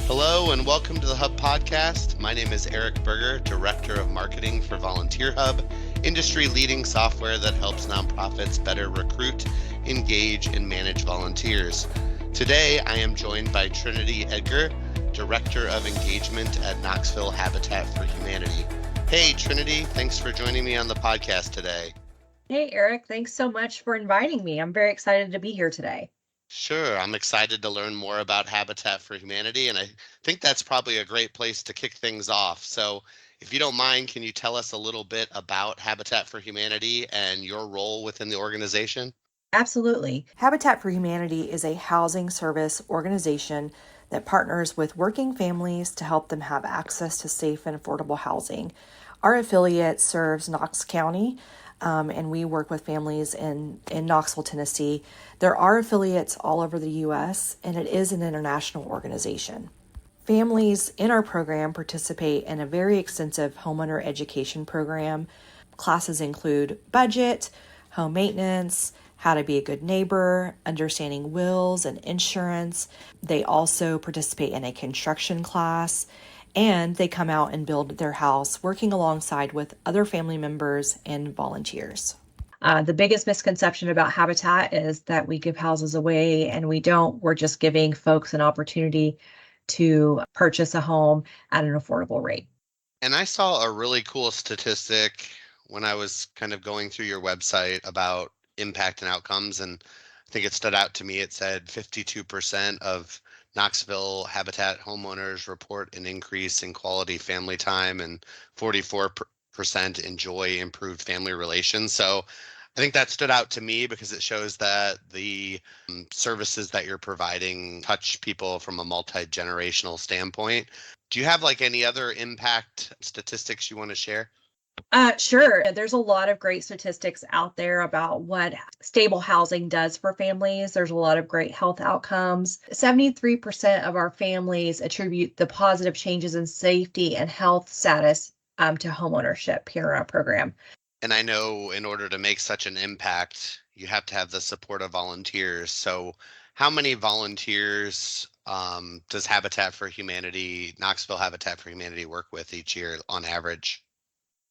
Hello and welcome to the Hub Podcast. My name is Eric Berger, Director of Marketing for VolunteerHub, industry-leading software that helps nonprofits better recruit, engage, and manage volunteers. Today, I am joined by Trinity Edgar, Director of Engagement at Knoxville Habitat for Humanity. Hey, Trinity, thanks for joining me on the podcast today. Hey, Eric, thanks so much for inviting me. I'm very excited to be here today. Sure, I'm excited to learn more about Habitat for Humanity, and I think that's probably a great place to kick things off. So, if you don't mind, can you tell us a little bit about Habitat for Humanity and your role within the organization? Absolutely. Habitat for Humanity is a housing service organization that partners with working families to help them have access to safe and affordable housing. Our affiliate serves Knox County, and we work with families in Knoxville, Tennessee. There are affiliates all over the U.S., and it is an international organization. Families in our program participate in a very extensive homeowner education program. Classes include budget, home maintenance, how to be a good neighbor, understanding wills and insurance. They also participate in a construction class, and they come out and build their house working alongside with other family members and volunteers. The biggest misconception about Habitat is that we give houses away, and we don't. We're just giving folks an opportunity to purchase a home at an affordable rate. And I saw a really cool statistic when I was kind of going through your website about impact and outcomes, and I think it stood out to me. It said 52% of Knoxville Habitat homeowners report an increase in quality family time, and 44% enjoy improved family relations. So I think that stood out to me because it shows that the services that you're providing touch people from a multi-generational standpoint. Do you have like any other impact statistics you want to share? Sure. There's a lot of great statistics out there about what stable housing does for families. There's a lot of great health outcomes. 73% of our families attribute the positive changes in safety and health status to homeownership here in our program. And I know in order to make such an impact, you have to have the support of volunteers. So, how many volunteers does Habitat for Humanity, Knoxville Habitat for Humanity, work with each year on average?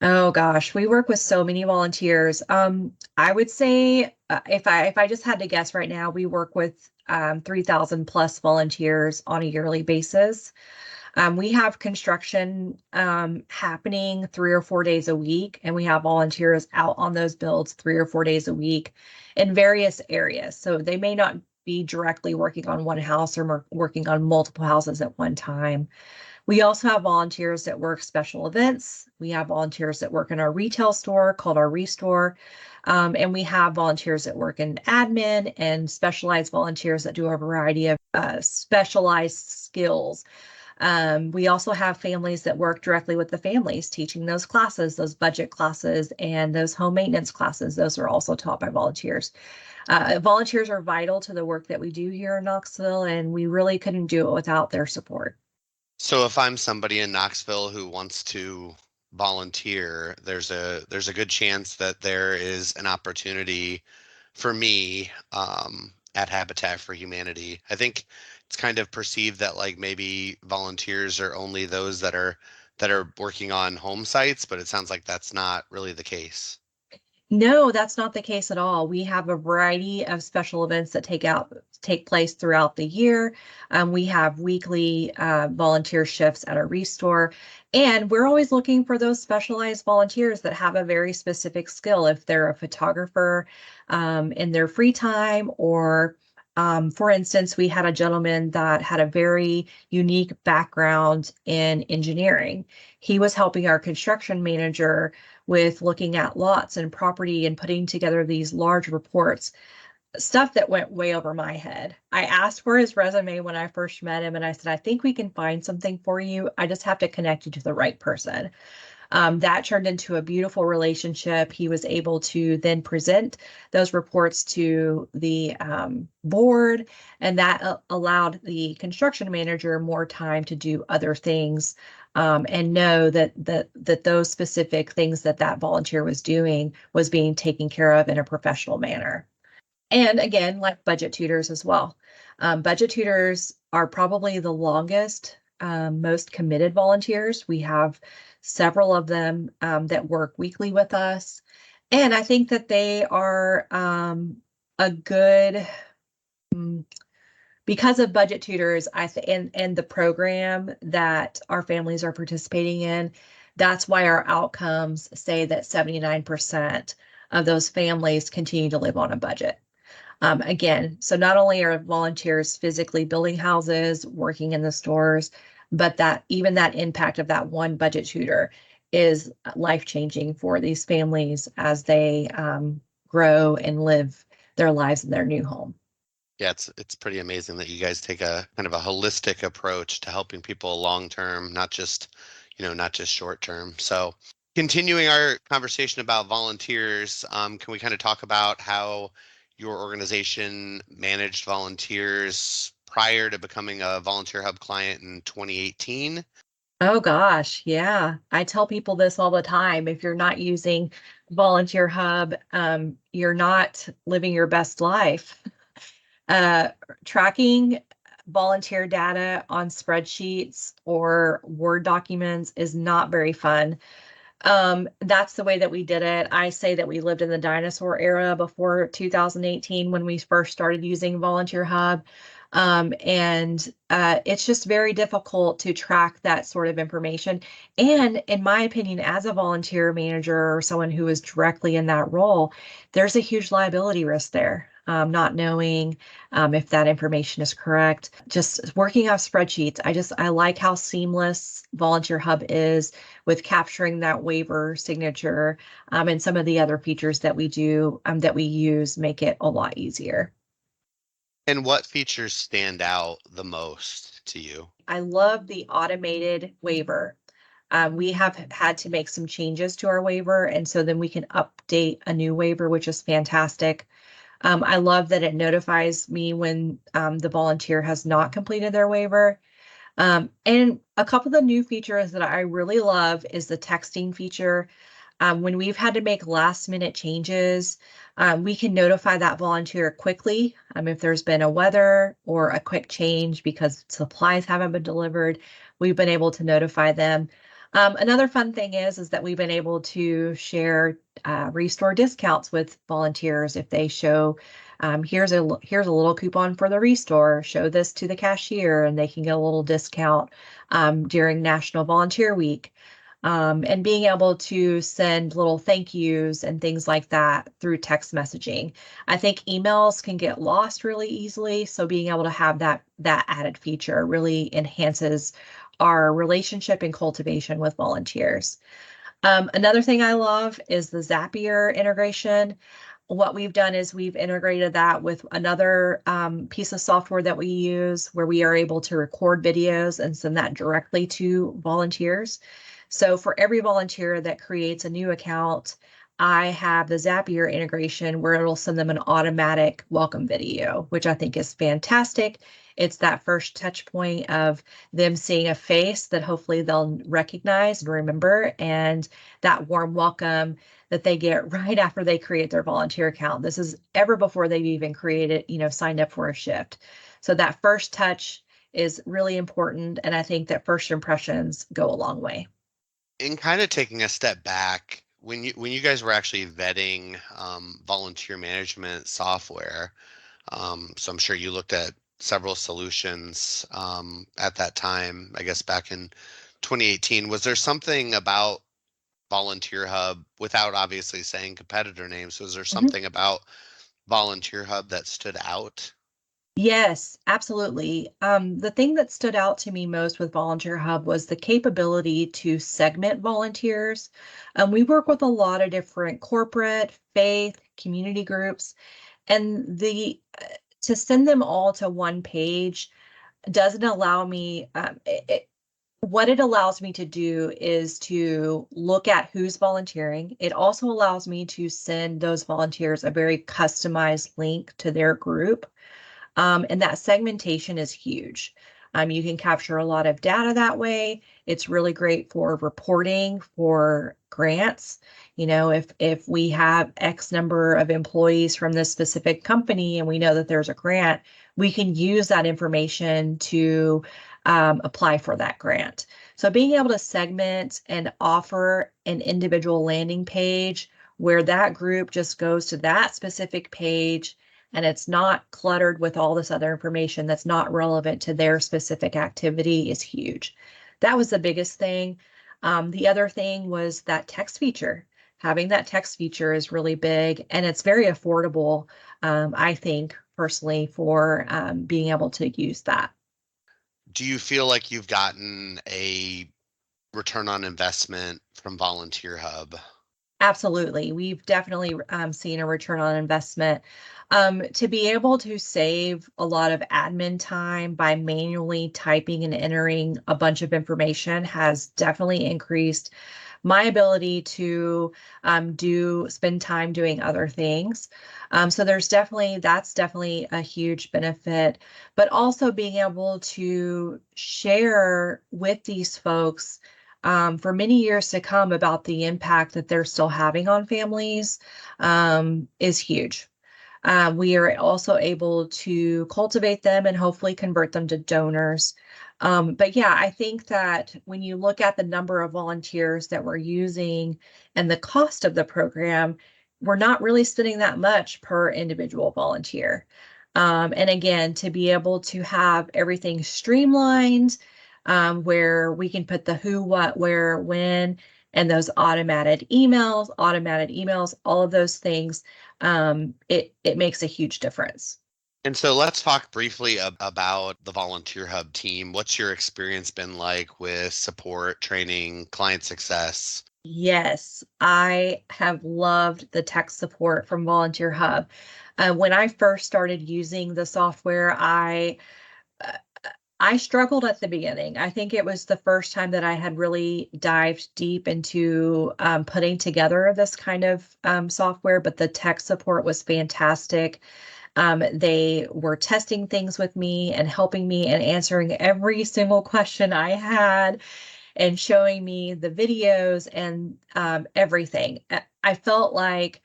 Oh gosh, we work with so many volunteers. I would say if I just had to guess right now, we work with 3,000 plus volunteers on a yearly basis. We have construction happening 3 or 4 days a week, and we have volunteers out on those builds 3 or 4 days a week in various areas. So they may not be directly working on one house or working on multiple houses at one time. We also have volunteers that work special events. We have volunteers that work in our retail store called our Restore. And we have volunteers that work in admin and specialized volunteers that do a variety of specialized skills. We also have families that work directly with the families, teaching those classes, those budget classes, and those home maintenance classes. Those are also taught by volunteers. Volunteers are vital to the work that we do here in Knoxville, and we really couldn't do it without their support. So if I'm somebody in Knoxville who wants to volunteer, there's a good chance that there is an opportunity for me at Habitat for Humanity. I think it's kind of perceived that like maybe volunteers are only those that are working on home sites, but it sounds like that's not really the case. No, that's not the case at all. We have a variety of special events that take place throughout the year. We have weekly volunteer shifts at our Restore, and we're always looking for those specialized volunteers that have a very specific skill. If they're a photographer in their free time, or for instance, we had a gentleman that had a very unique background in engineering. He was helping our construction manager with looking at lots and property and putting together these large reports, stuff that went way over my head. I asked for his resume when I first met him, and I said, I think we can find something for you. I just have to connect you to the right person. That turned into a beautiful relationship. He was able to then present those reports to the board, and that allowed the construction manager more time to do other things, and know that those specific things that volunteer was doing was being taken care of in a professional manner. And again, like budget tutors as well. Budget tutors are probably the longest, most committed volunteers. We have several of them that work weekly with us. And I think that they are a good, mm, because of budget tutors, and the program that our families are participating in, that's why our outcomes say that 79% of those families continue to live on a budget. Again, so not only are volunteers physically building houses, working in the stores, but that even that impact of that one budget tutor is life-changing for these families as they grow and live their lives in their new home. Yeah, it's pretty amazing that you guys take a kind of a holistic approach to helping people long term, not just, not just short term. So continuing our conversation about volunteers, can we kind of talk about how your organization managed volunteers prior to becoming a Volunteer Hub client in 2018? Oh gosh, yeah. I tell people this all the time. If you're not using Volunteer Hub, you're not living your best life. Uh, Tracking volunteer data on spreadsheets or Word documents is not very fun. That's the way that we did it. I say that we lived in the dinosaur era before 2018 when we first started using Volunteer Hub. And it's just very difficult to track that sort of information. And in my opinion, as a volunteer manager or someone who is directly in that role, there's a huge liability risk there. Not knowing if that information is correct, just working off spreadsheets. I like how seamless Volunteer Hub is with capturing that waiver signature, and some of the other features that we do, that we use make it a lot easier. And what features stand out the most to you? I love the automated waiver. We have had to make some changes to our waiver, and so then we can update a new waiver, which is fantastic. I love that it notifies me when the volunteer has not completed their waiver. And a couple of the new features that I really love is the texting feature. When we've had to make last minute changes, we can notify that volunteer quickly if there's been a weather or a quick change because supplies haven't been delivered. We've been able to notify them. Another fun thing is that we've been able to share restore discounts with volunteers if they show, here's a little coupon for the restore, show this to the cashier and they can get a little discount during National Volunteer Week. And being able to send little thank yous and things like that through text messaging. I think emails can get lost really easily, so being able to have that added feature really enhances our relationship and cultivation with volunteers. Another thing I love is the Zapier integration. What we've done is we've integrated that with another piece of software that we use where we are able to record videos and send that directly to volunteers. So for every volunteer that creates a new account, I have the Zapier integration where it'll send them an automatic welcome video, which I think is fantastic. It's that first touch point of them seeing a face that hopefully they'll recognize and remember, and that warm welcome that they get right after they create their volunteer account. This is ever before they've even created, signed up for a shift. So that first touch is really important, and I think that first impressions go a long way. In kind of taking a step back, when you guys were actually vetting volunteer management software, so I'm sure you looked at several solutions at that time, I guess back in 2018. Was there something about Volunteer Hub, without obviously saying competitor names, was there something about Volunteer Hub that stood out? Yes, absolutely. The thing that stood out to me most with Volunteer Hub was the capability to segment volunteers. We work with a lot of different corporate, faith, community groups, and to send them all to one page doesn't allow me. What it allows me to do is to look at who's volunteering. It also allows me to send those volunteers a very customized link to their group. And that segmentation is huge. You can capture a lot of data that way. It's really great for reporting for grants. If we have X number of employees from this specific company and we know that there's a grant, we can use that information to apply for that grant. So being able to segment and offer an individual landing page where that group just goes to that specific page and it's not cluttered with all this other information that's not relevant to their specific activity is huge. That was the biggest thing. The other thing was that text feature. Having that text feature is really big, and it's very affordable, I think, personally, for being able to use that. Do you feel like you've gotten a return on investment from Volunteer Hub? Absolutely. We've definitely seen a return on investment. To be able to save a lot of admin time by manually typing and entering a bunch of information has definitely increased my ability to spend time doing other things. So that's definitely a huge benefit, but also being able to share with these folks for many years to come about the impact that they're still having on families is huge. We are also able to cultivate them and hopefully convert them to donors. But yeah, I think that when you look at the number of volunteers that we're using and the cost of the program, we're not really spending that much per individual volunteer. And again, to be able to have everything streamlined, where we can put the who, what, where, when, and those automated emails, all of those things, it makes a huge difference. And so let's talk briefly about the Volunteer Hub team. What's your experience been like with support, training, client success? Yes, I have loved the tech support from Volunteer Hub. When I first started using the software, uh, I struggled at the beginning. I think it was the first time that I had really dived deep into putting together this kind of software, but the tech support was fantastic. They were testing things with me and helping me and answering every single question I had and showing me the videos and everything. I felt like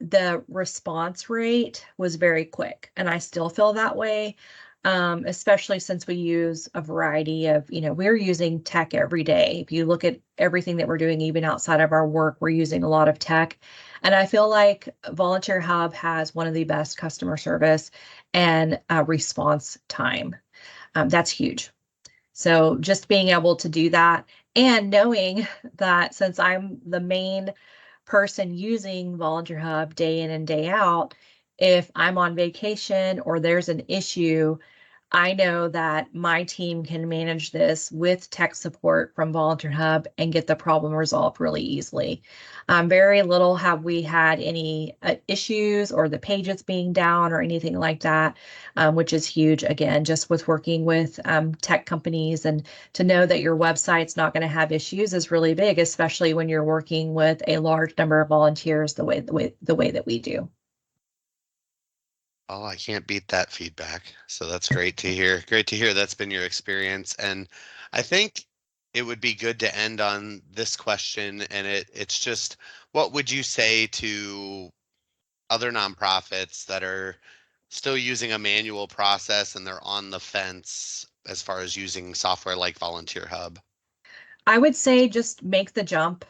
the response rate was very quick, and I still feel that way, especially since we use a variety of, we're using tech every day. If you look at everything that we're doing, even outside of our work, we're using a lot of tech. And I feel like Volunteer Hub has one of the best customer service and response time. That's huge. So just being able to do that and knowing that since I'm the main person using Volunteer Hub day in and day out, if I'm on vacation or there's an issue, I know that my team can manage this with tech support from Volunteer Hub and get the problem resolved really easily. Very little have we had any issues or the pages being down or anything like that, which is huge. Again, just with working with tech companies, and to know that your website's not going to have issues is really big, especially when you're working with a large number of volunteers the way that we do. Oh, I can't beat that feedback. So that's great to hear. Great to hear that's been your experience. And I think it would be good to end on this question. And it's just, what would you say to other nonprofits that are still using a manual process and they're on the fence as far as using software like Volunteer Hub? I would say just make the jump.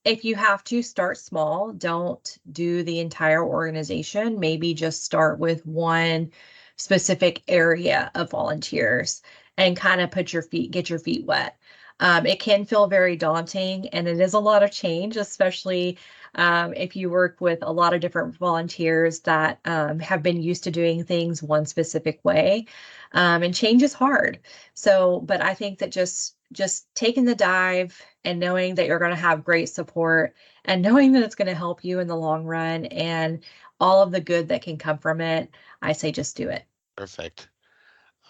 If you have to start small, don't do the entire organization. Maybe just start with one specific area of volunteers and kind of get your feet wet. It can feel very daunting, and it is a lot of change, especially if you work with a lot of different volunteers that have been used to doing things one specific way. And change is hard. So, but I think that just taking the dive and knowing that you're going to have great support and knowing that it's going to help you in the long run and all of the good that can come from it, I say just do it. Perfect.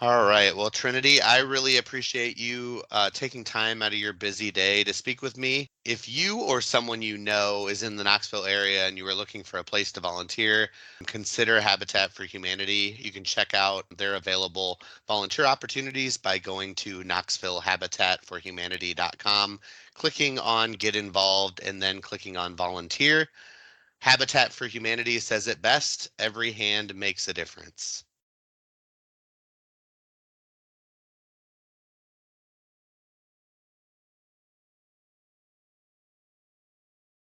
All right. Well, Trinity, I really appreciate you taking time out of your busy day to speak with me. If you or someone you know is in the Knoxville area and you are looking for a place to volunteer, consider Habitat for Humanity. You can check out their available volunteer opportunities by going to knoxvillehabitatforhumanity.com, clicking on Get Involved, and then clicking on Volunteer. Habitat for Humanity says it best: every hand makes a difference.